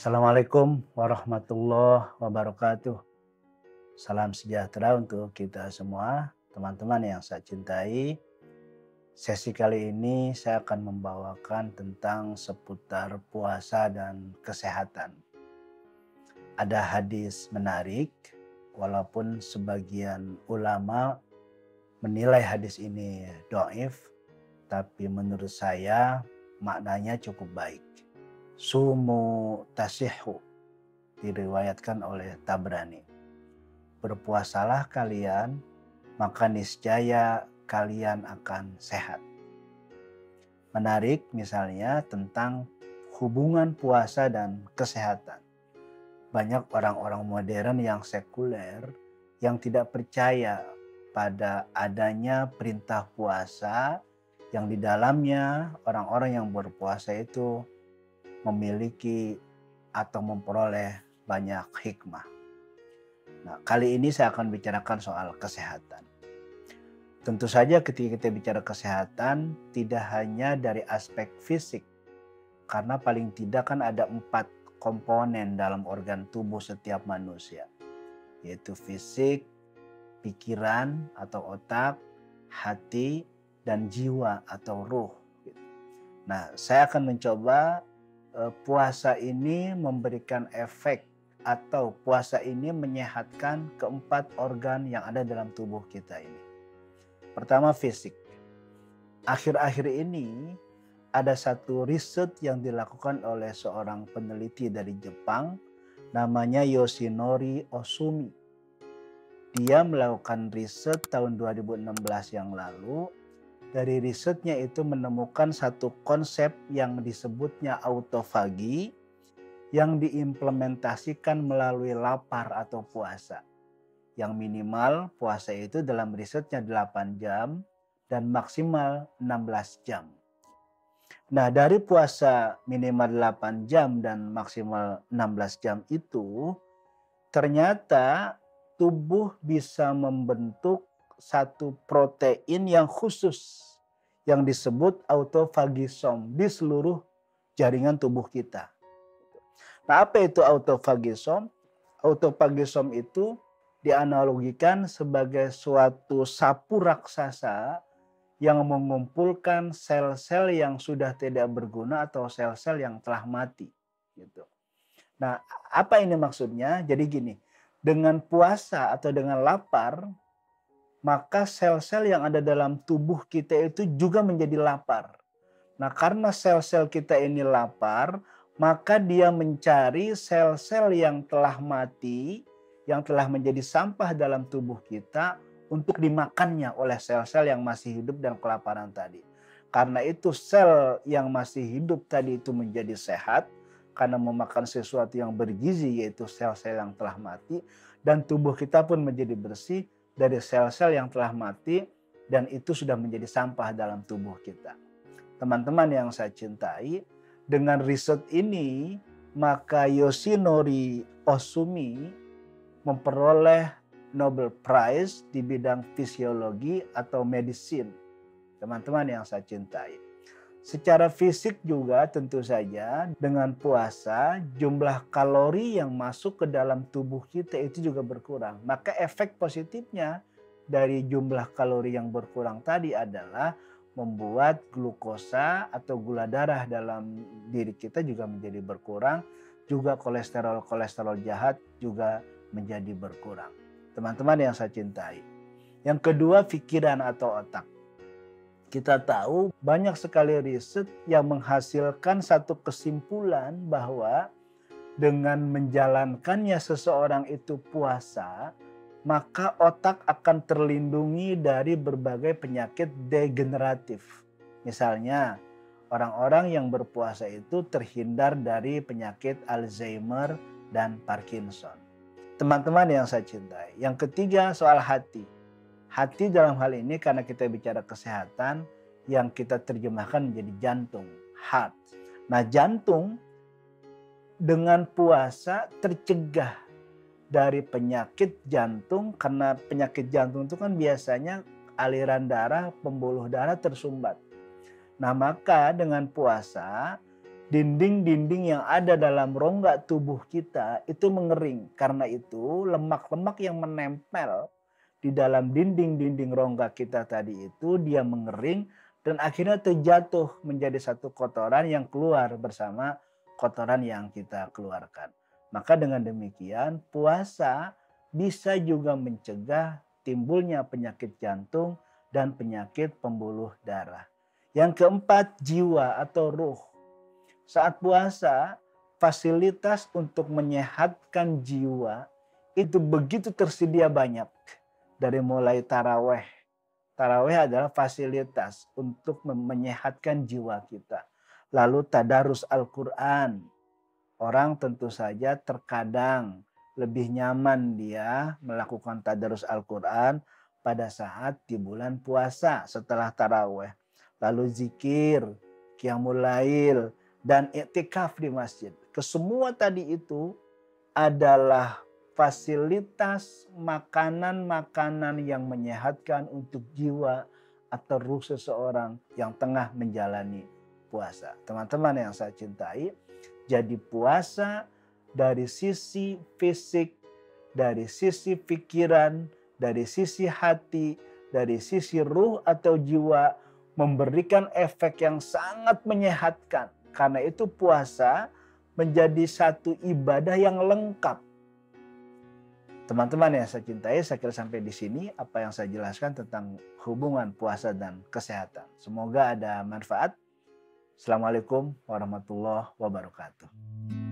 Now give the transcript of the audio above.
Assalamualaikum warahmatullahi wabarakatuh. Salam sejahtera untuk kita semua, teman-teman yang saya cintai. Sesi kali ini saya akan membawakan tentang seputar puasa dan kesehatan. Ada hadis menarik, walaupun sebagian ulama menilai hadis ini dhaif, tapi menurut saya maknanya cukup baik. Sumu tasihhu, diriwayatkan oleh Tabrani. Berpuasalah kalian, maka niscaya kalian akan sehat. Menarik misalnya tentang hubungan puasa dan kesehatan. Banyak orang-orang modern yang sekuler yang tidak percaya pada adanya perintah puasa yang di dalamnya orang-orang yang berpuasa itu memiliki atau memperoleh banyak hikmah. Nah, kali ini saya akan bicarakan soal kesehatan. Tentu saja ketika kita bicara kesehatan tidak hanya dari aspek fisik, karena paling tidak kan ada 4 komponen dalam organ tubuh setiap manusia, yaitu fisik, pikiran atau otak, hati, dan jiwa atau ruh. Nah, saya akan mencoba puasa ini memberikan efek atau puasa ini menyehatkan keempat organ yang ada dalam tubuh kita ini. Pertama, fisik. Akhir-akhir ini ada satu riset yang dilakukan oleh seorang peneliti dari Jepang namanya Yoshinori Ohsumi. Dia melakukan riset tahun 2016 yang lalu. Dari risetnya itu menemukan satu konsep yang disebutnya autofagi yang diimplementasikan melalui lapar atau puasa. Yang minimal puasa itu dalam risetnya 8 jam dan maksimal 16 jam. Nah, dari puasa minimal 8 jam dan maksimal 16 jam itu ternyata tubuh bisa membentuk satu protein yang khusus yang disebut autofagisom di seluruh jaringan tubuh kita. Nah, apa itu autofagisom? Autofagisom itu dianalogikan sebagai suatu sapu raksasa yang mengumpulkan sel-sel yang sudah tidak berguna atau sel-sel yang telah mati. Gitu. Nah, apa ini maksudnya? Jadi gini, dengan puasa atau dengan lapar, maka sel-sel yang ada dalam tubuh kita itu juga menjadi lapar. Nah, karena sel-sel kita ini lapar, maka dia mencari sel-sel yang telah mati, yang telah menjadi sampah dalam tubuh kita untuk dimakannya oleh sel-sel yang masih hidup dan kelaparan tadi. Karena itu sel yang masih hidup tadi itu menjadi sehat karena memakan sesuatu yang bergizi, yaitu sel-sel yang telah mati, dan tubuh kita pun menjadi bersih dari sel-sel yang telah mati dan itu sudah menjadi sampah dalam tubuh kita. Teman-teman yang saya cintai, dengan riset ini maka Yoshinori Ohsumi memperoleh Nobel Prize di bidang fisiologi atau medicine. Teman-teman yang saya cintai. Secara fisik juga tentu saja dengan puasa jumlah kalori yang masuk ke dalam tubuh kita itu juga berkurang. Maka efek positifnya dari jumlah kalori yang berkurang tadi adalah membuat glukosa atau gula darah dalam diri kita juga menjadi berkurang. Juga kolesterol jahat juga menjadi berkurang. Teman-teman yang saya cintai. Yang kedua, pikiran atau otak. Kita tahu banyak sekali riset yang menghasilkan satu kesimpulan bahwa dengan menjalankannya seseorang itu puasa, maka otak akan terlindungi dari berbagai penyakit degeneratif. Misalnya, orang-orang yang berpuasa itu terhindar dari penyakit Alzheimer dan Parkinson. Teman-teman yang saya cintai. Yang ketiga, soal hati. Hati dalam hal ini karena kita bicara kesehatan yang kita terjemahkan menjadi jantung, heart. Nah, jantung dengan puasa tercegah dari penyakit jantung karena penyakit jantung itu kan biasanya aliran darah, pembuluh darah tersumbat. Nah, maka dengan puasa dinding-dinding yang ada dalam rongga tubuh kita itu mengering. Karena itu lemak-lemak yang menempel di dalam dinding-dinding rongga kita tadi itu dia mengering dan akhirnya terjatuh menjadi satu kotoran yang keluar bersama kotoran yang kita keluarkan. Maka dengan demikian puasa bisa juga mencegah timbulnya penyakit jantung dan penyakit pembuluh darah. Yang keempat, jiwa atau ruh. Saat puasa, fasilitas untuk menyehatkan jiwa itu begitu tersedia banyak. Dari mulai taraweh. Taraweh adalah fasilitas untuk menyehatkan jiwa kita. Lalu tadarus Al-Quran. Orang tentu saja terkadang lebih nyaman dia melakukan tadarus Al-Quran pada saat di bulan puasa setelah taraweh. Lalu zikir, qiyamul lail, dan iktikaf di masjid. Kesemua tadi itu adalah fasilitas makanan-makanan yang menyehatkan untuk jiwa atau ruh seseorang yang tengah menjalani puasa. Teman-teman yang saya cintai, jadi puasa dari sisi fisik, dari sisi pikiran, dari sisi hati, dari sisi ruh atau jiwa memberikan efek yang sangat menyehatkan. Karena itu puasa menjadi satu ibadah yang lengkap. Teman-teman yang saya cintai, saya kira sampai di sini apa yang saya jelaskan tentang hubungan puasa dan kesehatan. Semoga ada manfaat. Assalamualaikum warahmatullahi wabarakatuh.